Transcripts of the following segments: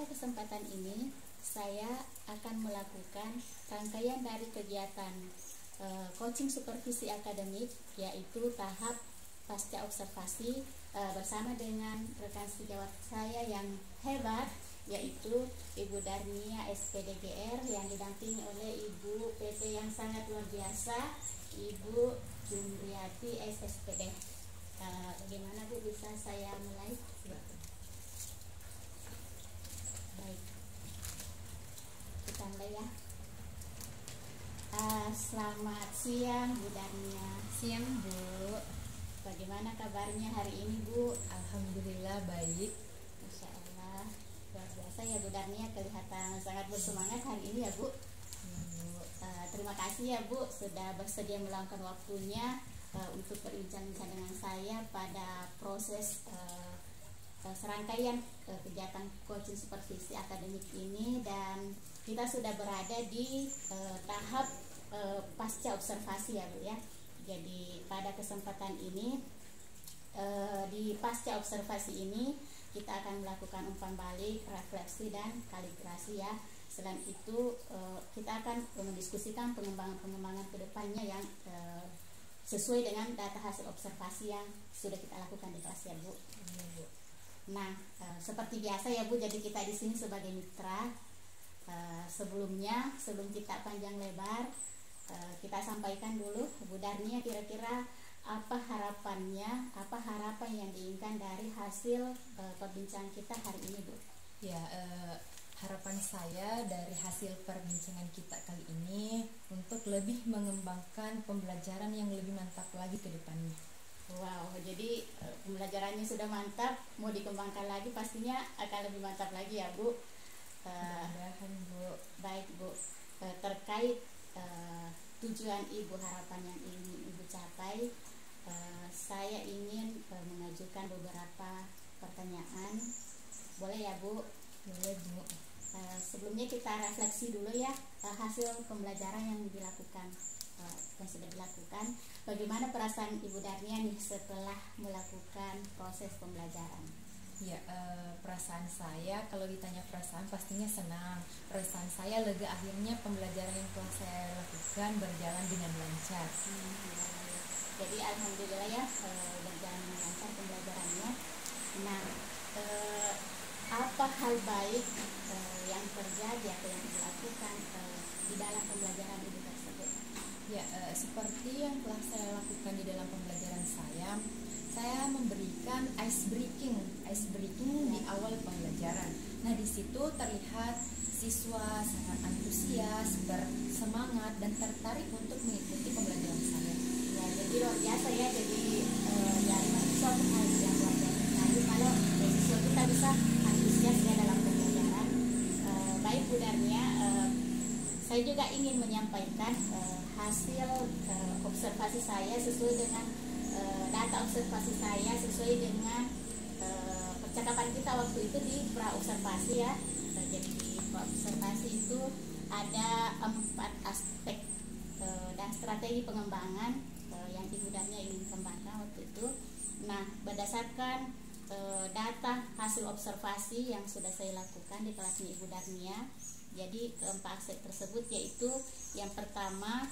kesempatan ini saya akan melakukan rangkaian dari kegiatan coaching supervisi akademik, yaitu tahap pasca observasi bersama dengan rekan sejawat saya yang hebat, yaitu Ibu Darnia SPDGR yang didampingi oleh Ibu PT yang sangat luar biasa, Ibu Jumriati SSPD. Bagaimana Bu, bisa saya mulai? Baik, kita mulai ya. Selamat siang Bu Darnia. Siang Bu. Bagaimana kabarnya hari ini Bu? Alhamdulillah baik. Masya Allah, luar biasa ya Bu Darnia, kelihatan sangat bersemangat hari ini ya Bu. Terima kasih ya Bu sudah bersedia meluangkan waktunya untuk berbincang-bincang dengan saya pada proses serangkaian kegiatan coaching supervisi akademik ini, dan kita sudah berada di tahap pasca observasi ya Bu ya. Jadi pada kesempatan ini di pasca observasi ini kita akan melakukan umpan balik, refleksi dan kalibrasi ya. Selain itu kita akan mendiskusikan pengembangan kedepannya yang sesuai dengan data hasil observasi yang sudah kita lakukan di kelas ya Bu. Nah, seperti biasa ya Bu, jadi kita di sini sebagai mitra. Sebelum kita panjang lebar, kita sampaikan dulu Bu Darnia, kira-kira apa harapan yang diinginkan dari hasil perbincangan kita hari ini Bu? Ya, harapan saya dari hasil perbincangan kita kali ini untuk lebih mengembangkan pembelajaran yang lebih mantap lagi ke depannya. Wow, jadi pembelajarannya sudah mantap, mau dikembangkan lagi pastinya akan lebih mantap lagi ya Bu. Mudah-mudahan Bu. Baik Bu, terkait tujuan Ibu, harapan yang ingin Ibu capai, saya ingin mengajukan beberapa pertanyaan. Boleh ya Bu? Boleh Bu. Sebelumnya kita refleksi dulu ya hasil pembelajaran yang sudah dilakukan. Bagaimana perasaan Ibu Darnia nih setelah melakukan proses pembelajaran? Ya, perasaan saya, kalau ditanya perasaan pastinya senang. Perasaan saya lega, akhirnya pembelajaran yang telah saya lakukan berjalan dengan lancar. Jadi alhamdulillah ya, berjalan dengan lancar pembelajarannya. Nah, apa hal baik yang terjadi atau yang dilakukan di dalam pembelajaran Ibu tersebut? Ya, seperti yang telah saya lakukan di dalam pembelajaran saya memberikan ice breaking di awal pembelajaran. Nah, di situ terlihat siswa sangat antusias, bersemangat dan tertarik untuk mengikuti pembelajaran saya. Ya, jadi luar biasa ya. Jadi dari mahasiswa hal yang luar biasa sekali kalau siswa kita bisa antusias ya dalam pembelajaran. Baik Bu Darnia, saya juga ingin menyampaikan hasil observasi saya sesuai dengan data observasi saya, sesuai dengan percakapan kita waktu itu di pra-observasi ya. Jadi di pra-observasi itu ada 4 aspek dan strategi pengembangan yang Ibu Darnia ingin kembangkan waktu itu. Nah, berdasarkan data hasil observasi yang sudah saya lakukan di kelasnya Ibu Darnia, jadi keempat aspek tersebut yaitu yang pertama,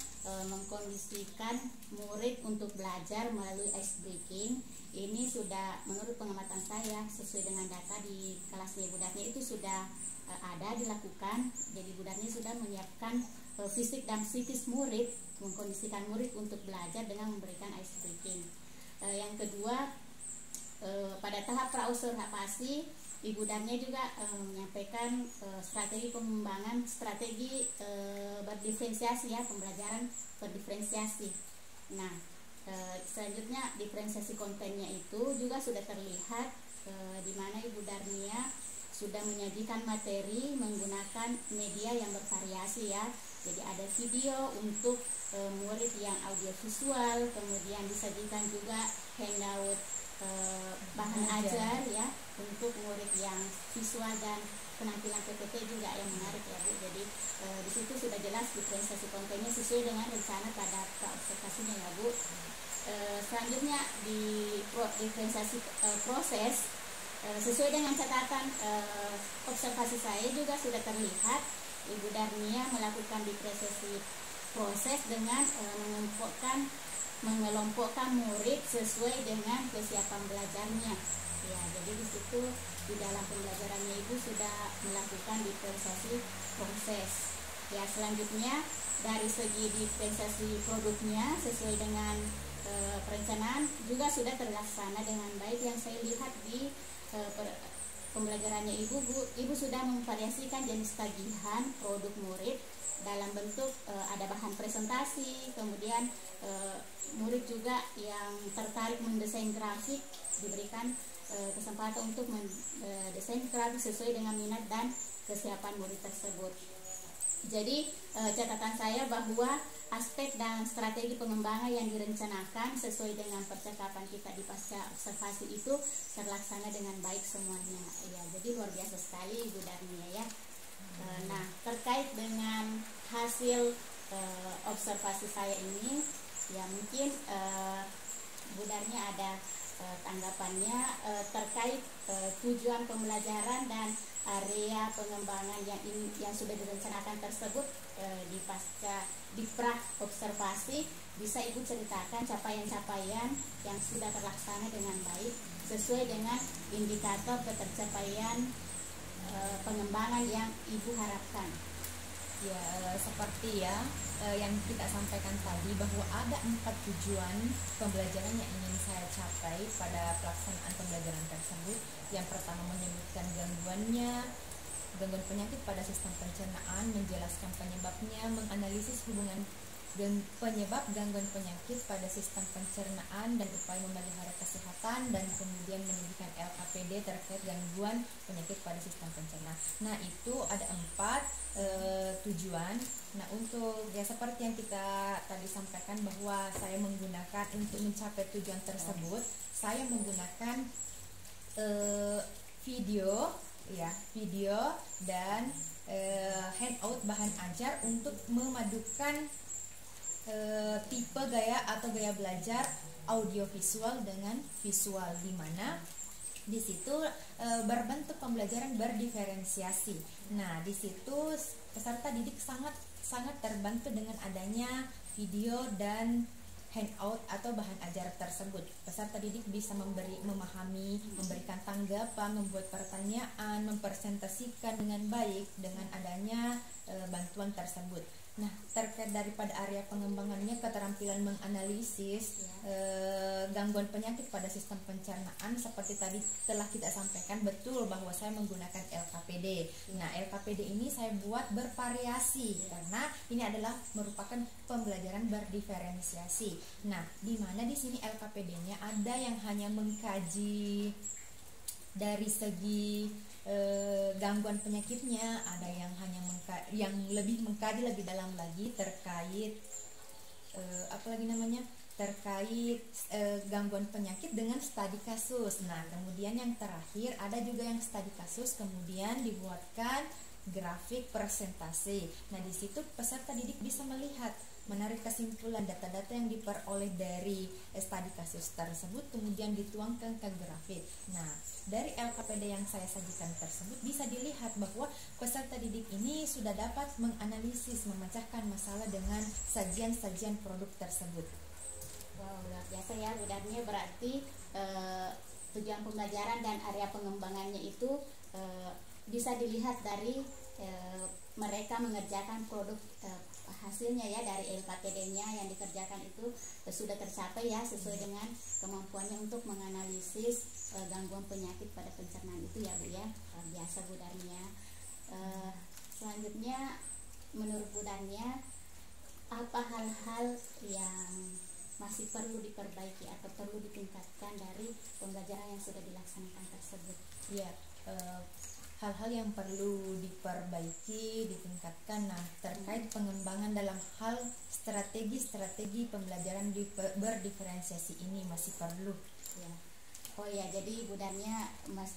mengkondisikan murid untuk belajar melalui ice breaking. Ini sudah menurut pengamatan saya sesuai dengan data di kelasnya Ibu Darnia itu sudah ada dilakukan. Jadi Ibu Darnia sudah menyiapkan fisik dan psikis murid, mengkondisikan murid untuk belajar dengan memberikan ice breaking. Yang kedua, pada tahap pra-observasi Ibu Darnia juga menyampaikan strategi pengembangan, strategi berdiferensiasi ya, pembelajaran berdiferensiasi. Nah, selanjutnya diferensiasi kontennya itu juga sudah terlihat di mana Ibu Darnia sudah menyajikan materi menggunakan media yang bervariasi ya. Jadi ada video untuk murid yang audiovisual, kemudian disajikan juga handout bahan ajar ya untuk murid yang visual, dan penampilan PPT juga yang menarik ya Bu. Jadi di situ sudah jelas diferensiasi kontennya sesuai dengan rencana pada observasinya ya Bu. Selanjutnya di diferensiasi proses sesuai dengan catatan observasi saya juga sudah terlihat Ibu Darnia melakukan diferensiasi proses dengan mengelompokkan murid sesuai dengan kesiapan belajarnya. Ya, jadi di situ di dalam pembelajarannya Ibu sudah melakukan diferensiasi proses. Ya, selanjutnya dari segi diferensiasi produknya sesuai dengan perencanaan juga sudah terlaksana dengan baik. Yang saya lihat di pembelajarannya Ibu sudah memvariasikan jenis tagihan produk murid dalam bentuk ada bahan presentasi, kemudian murid juga yang tertarik mendesain grafik diberikan kesempatan untuk mendesain grafik sesuai dengan minat dan kesiapan murid tersebut. Jadi catatan saya bahwa aspek dan strategi pengembangan yang direncanakan sesuai dengan percakapan kita di pasca observasi itu terlaksana dengan baik semuanya. Ya, jadi luar biasa sekali Ibu Darnia ya. Nah, terkait dengan hasil observasi saya ini, ya mungkin Bu Darnia ada tanggapannya terkait tujuan pembelajaran dan area pengembangan yang sudah direncanakan tersebut di pra observasi. Bisa Ibu ceritakan capaian-capaian yang sudah terlaksana dengan baik sesuai dengan indikator ketercapaian pengembangan yang Ibu harapkan. Ya, seperti yang kita sampaikan tadi bahwa ada 4 tujuan pembelajaran yang ingin saya capai pada pelaksanaan pembelajaran tersebut. Yang pertama menyebutkan gangguan penyakit pada sistem pencernaan, menjelaskan penyebabnya, menganalisis hubungan penyebab gangguan penyakit pada sistem pencernaan dan upaya memelihara kesehatan, dan kemudian menyebutkan LKPD terkait gangguan penyakit pada sistem pencernaan. Nah, itu ada 4 tujuan. Nah, untuk ya seperti yang kita tadi sampaikan bahwa saya menggunakan untuk mencapai tujuan tersebut, saya menggunakan video dan handout bahan ajar untuk memadukan tipe gaya atau gaya belajar audiovisual dengan visual, di mana di situ berbentuk pembelajaran berdiferensiasi. Nah, di situ peserta didik sangat terbantu dengan adanya video dan handout atau bahan ajar tersebut. Peserta didik bisa memahami, memberikan tanggapan, membuat pertanyaan, mempresentasikan dengan baik dengan adanya bantuan tersebut. Nah, terkait daripada area pengembangannya, keterampilan menganalisis gangguan penyakit pada sistem pencernaan, seperti tadi telah kita sampaikan, betul bahwa saya menggunakan LKPD. Nah, LKPD ini saya buat bervariasi karena ini adalah merupakan pembelajaran berdiferensiasi. Nah, di mana di sini LKPD-nya ada yang hanya mengkaji dari segi gangguan penyakitnya, ada yang hanya lebih mengkaji lebih dalam lagi terkait terkait gangguan penyakit dengan studi kasus. Nah, kemudian yang terakhir ada juga yang studi kasus kemudian dibuatkan grafik presentasi. Nah, di situ peserta didik bisa melihat, menarik kesimpulan data-data yang diperoleh dari studi kasus tersebut kemudian dituangkan ke grafik. Nah, dari LKPD yang saya sajikan tersebut bisa dilihat bahwa peserta didik ini sudah dapat menganalisis, memecahkan masalah dengan sajian-sajian produk tersebut. Wow, luar biasa ya Bu Darnia. Berarti tujuan pembelajaran dan area pengembangannya itu bisa dilihat dari mereka mengerjakan produk hasilnya ya, dari LKPD-nya yang dikerjakan itu sudah tercapai ya, sesuai dengan kemampuannya untuk menganalisis gangguan penyakit pada pencernaan itu ya Bu ya. Luar biasa Bu Darnia. Selanjutnya menurut Bu Darnia, apa hal-hal yang masih perlu diperbaiki atau perlu ditingkatkan dari pembelajaran yang sudah dilaksanakan tersebut? Ya, hal-hal yang perlu diperbaiki, ditingkatkan. Nah, terkait pengembangan dalam hal strategi pembelajaran berdiferensiasi ini masih perlu. Ya. Oh ya, jadi Bu Darnia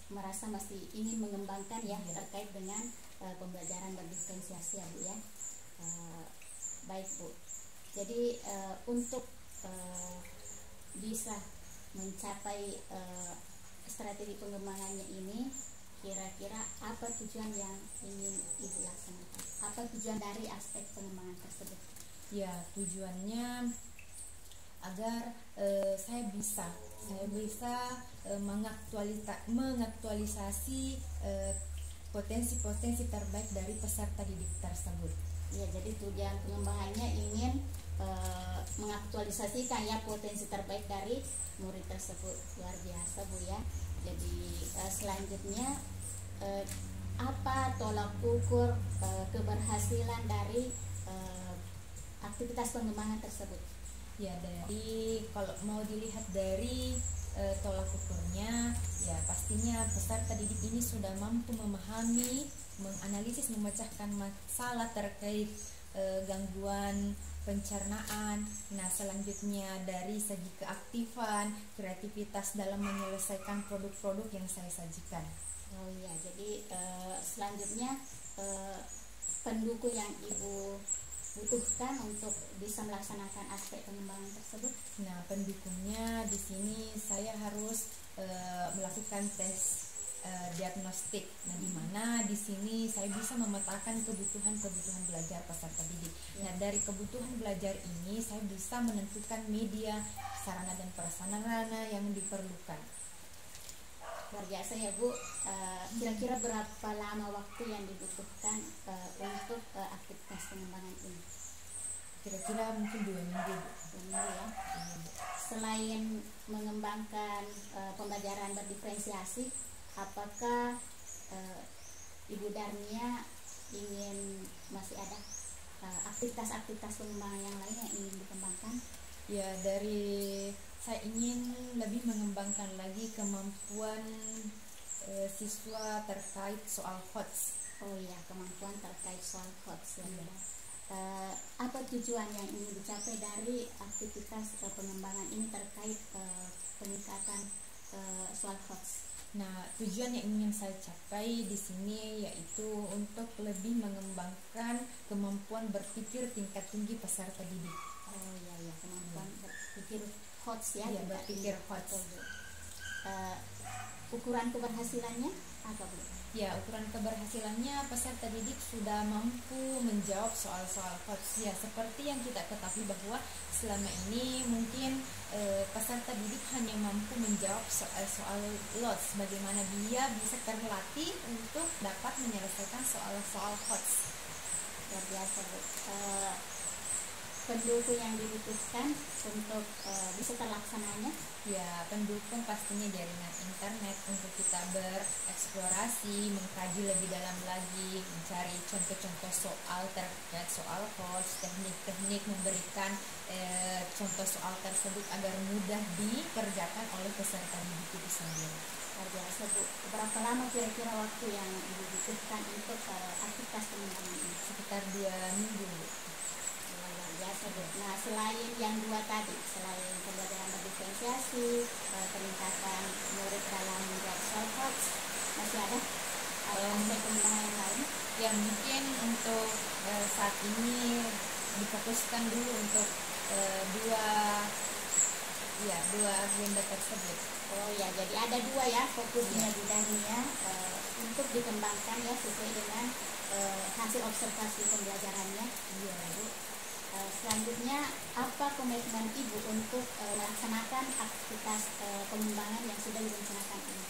merasa masih ingin mengembangkan ya, terkait dengan pembelajaran berdiferensiasi ya Bu ya. Baik Bu. Jadi untuk bisa mencapai strategi pengembangannya ini kira-kira apa tujuan yang ingin Ibu laksanakan? Apa tujuan dari aspek pengembangan tersebut? Ya, tujuannya agar saya bisa mengaktualisasi potensi-potensi terbaik dari peserta didik tersebut. Ya, jadi tujuan pengembangannya ingin mengaktualisasikan ya potensi terbaik dari murid tersebut. Luar biasa Bu ya. Jadi selanjutnya apa tolak ukur keberhasilan dari aktivitas pengembangan tersebut? Ya, dari kalau mau dilihat dari tolak ukurnya, ya pastinya peserta didik ini sudah mampu memahami, menganalisis, memecahkan masalah terkait gangguan pencernaan. Nah, selanjutnya dari segi keaktifan, kreativitas dalam menyelesaikan produk-produk yang saya sajikan. Oh iya, jadi selanjutnya pendukung yang Ibu butuhkan untuk bisa melaksanakan aspek pengembangan tersebut. Nah, pendukungnya di sini saya harus melakukan tes diagnostik. Nah, di mana di sini saya bisa memetakan kebutuhan belajar peserta didik. Nah, dari kebutuhan belajar ini saya bisa menentukan media, sarana dan prasarana yang diperlukan. Luar biasa ya Bu. Kira-kira berapa lama waktu yang dibutuhkan untuk aktivitas pengembangan ini? Kira-kira mungkin 2 minggu, Bu. 2 minggu ya. Selain mengembangkan pembelajaran berdiferensiasi, apakah Ibu Darnia ingin masih ada aktivitas-aktivitas pengembangan yang lain yang ingin dikembangkan? Ya, dari saya ingin lebih mengembangkan lagi kemampuan siswa terkait soal HOTS. Oh iya, kemampuan terkait soal HOTS ya. Apa tujuan yang ingin dicapai dari aktivitas pengembangan ini terkait peningkatan soal HOTS? Nah, tujuan yang ingin saya capai di sini yaitu untuk lebih mengembangkan kemampuan berpikir tingkat tinggi peserta didik. Oh iya, kemampuan berpikir HOTS ya. Iya, berpikir HOTS. Ukuran keberhasilannya apa Bu? Ya, ukuran keberhasilannya peserta didik sudah mampu menjawab soal-soal HOTS. Ya, seperti yang kita ketahui bahwa selama ini mungkin peserta didik hanya mampu menjawab soal-soal LOTS. Bagaimana dia bisa terlatih untuk dapat menyelesaikan soal-soal HOTS. Luar biasa Bu. Pendukung yang dibutuhkan untuk bisa terlaksananya? Ya, pendukung pastinya jaringan internet untuk kita bereksplorasi, mengkaji lebih dalam lagi, mencari contoh-contoh soal terkait soal HOTS, teknik-teknik, memberikan contoh soal tersebut agar mudah dikerjakan oleh peserta didik itu sendiri. Luar biasa Bu. Berapa lama kira-kira waktu yang dibutuhkan untuk aktivitas pengembangan ini? Sekitar 2 minggu, Bu. Biasa Bu. Nah, selain yang 2 tadi, selain pembelajaran berdiferensiasi, peningkatan murid dalam menjawab soal HOTS, masih ada aspek pengembangan yang lain? Ya, mungkin untuk saat ini difokuskan dulu untuk dua agenda tersebut. Oh ya, jadi ada 2 ya fokusnya di Darnia untuk dikembangkan ya sesuai dengan hasil observasi pembelajarannya. Iya, Bu. Selanjutnya, apa komitmen Ibu untuk melaksanakan aktivitas pengembangan yang sudah direncanakan ini?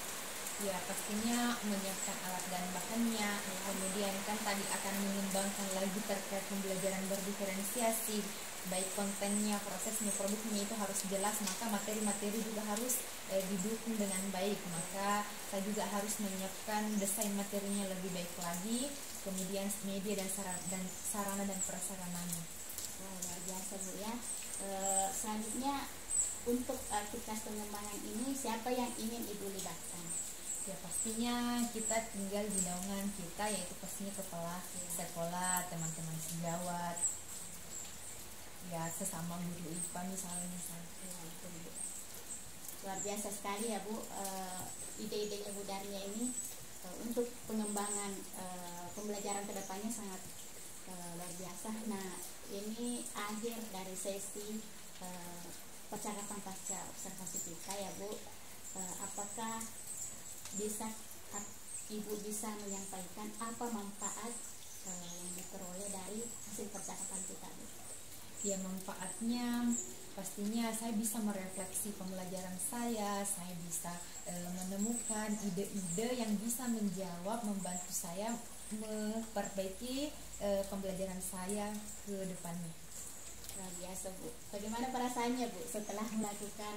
Ya, pastinya menyiapkan alat dan bahannya. Kemudian kan tadi akan mengembangkan lagi terkait pembelajaran berdiferensiasi, baik kontennya, prosesnya, produknya itu harus jelas. Maka materi-materi juga harus didukung dengan baik. Maka saya juga harus menyiapkan desain materinya lebih baik lagi. Kemudian media dan sarana dan prasarananya. Luar biasa Bu ya. Selanjutnya, untuk aktivitas pengembangan ini siapa yang ingin Ibu libatkan? Ya, pastinya kita tinggal di naungan kita, yaitu pastinya kepala sekolah, teman-teman sejawat, ya sesama guru IPA misalnya. Ya, itu Bu. Luar biasa sekali ya Bu, ide-idenya Bu Darnia ini untuk pengembangan pembelajaran kedepannya sangat luar biasa. Nah, ini akhir dari sesi percakapan pasca observasi kita ya Bu. Apakah bisa Ibu bisa menyampaikan apa manfaat yang diperoleh dari hasil percakapan kita, Bu? Ya, manfaatnya pastinya saya bisa merefleksi pembelajaran saya bisa menemukan ide-ide yang bisa menjawab, membantu saya memperbaiki pembelajaran saya ke depannya. Luar biasa, Bu. Bagaimana perasaannya, Bu, setelah melakukan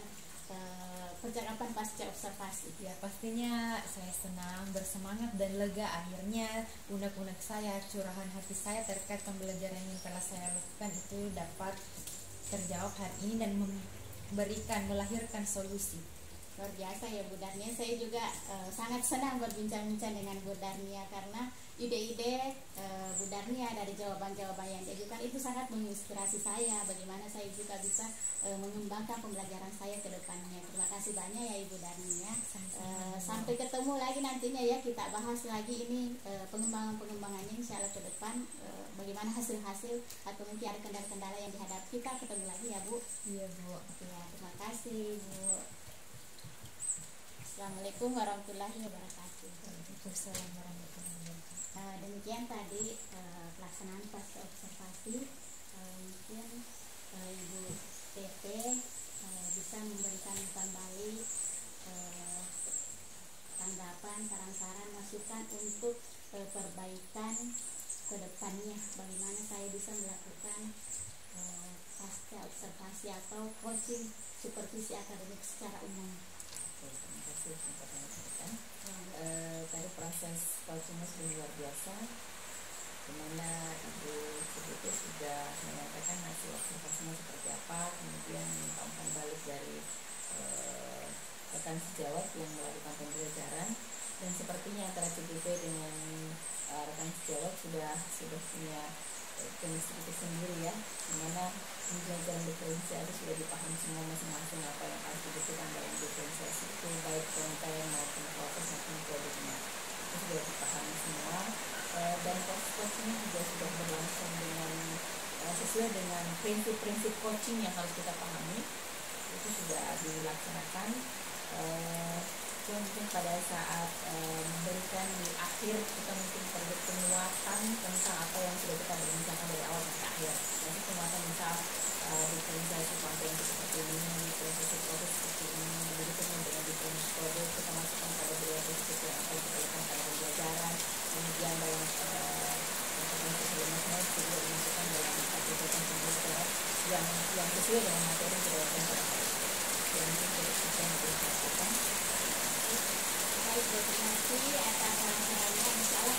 percakapan pasca observasi? Ya, pastinya saya senang, bersemangat dan lega. Akhirnya unek-unek saya, curahan hati saya terkait pembelajaran yang telah saya lakukan itu dapat terjawab hari ini dan melahirkan solusi. Luar biasa ya Bu Darnia. Saya juga sangat senang berbincang-bincang dengan Bu Darnia karena ide-ide Bu Darnia dari jawaban-jawaban yang diajukan itu sangat menginspirasi saya. Bagaimana saya juga bisa mengembangkan pembelajaran saya ke depannya. Terima kasih banyak ya Ibu Darnia. Sampai ketemu lagi nantinya ya, kita bahas lagi ini pengembangan-pengembangannya insya Allah ke depan. Bagaimana hasil-hasil atau mungkin ada kendala-kendala yang dihadapi, kita ketemu lagi ya Bu. Iya Bu. Ya, terima kasih Bu. Assalamualaikum warahmatullahi wabarakatuh. Waalaikumsalam warahmatullahi wabarakatuh. Demikian tadi pelaksanaan pasca observasi. Mungkin Ibu TP bisa memberikan kembali tanggapan, saran-saran, masukan untuk perbaikan ke depannya. Bagaimana saya bisa melakukan pasca observasi atau coaching supervisi akademik secara umum. Terima kasih untuk menyampaikan. Tadi proses coachingnya sudah luar biasa, dimana Ibu CBT sudah menyampaikan hasil observasinya seperti apa, kemudian minta umpan balik dari rekan sejawat yang melakukan pembelajaran, dan sepertinya antara CBT dengan rekan sejawat sudah punya sedikit sendiri ya, dimana pembelajaran diferensiasi sudah dipahami semua masing-masing apa yang harus dibutuhkan dalam diferensiasi itu, baik konten maupun proses maupun produknya itu sudah dipahami semua, dan proses-prosesnya juga sudah berlangsung dengan sesuai dengan prinsip-prinsip coaching yang harus kita pahami, itu sudah dilaksanakan. Mungkin pada saat memberikan di akhir kita mungkin perlu penguatan tentang apa yang sudah kita berbincangkan dari awal sampai akhir. Jadi penguatan misal diferensiasi konten seperti ini, diferensiasi proses seperti ini, begitu dengan diferensiasi produk kita masukkan pada beberapa prinsip yang akan kita lakukan pada pembelajaran. Kemudian dalam kompetensi sebelumnya juga dimasukkan dalam aplikasi pembelajaran yang sesuai dengan materi yang kita lakukan pada hari ini. Yang mungkin kita bisa lakukan. Baik, terima kasih atas saran-sarannya. Insya Allah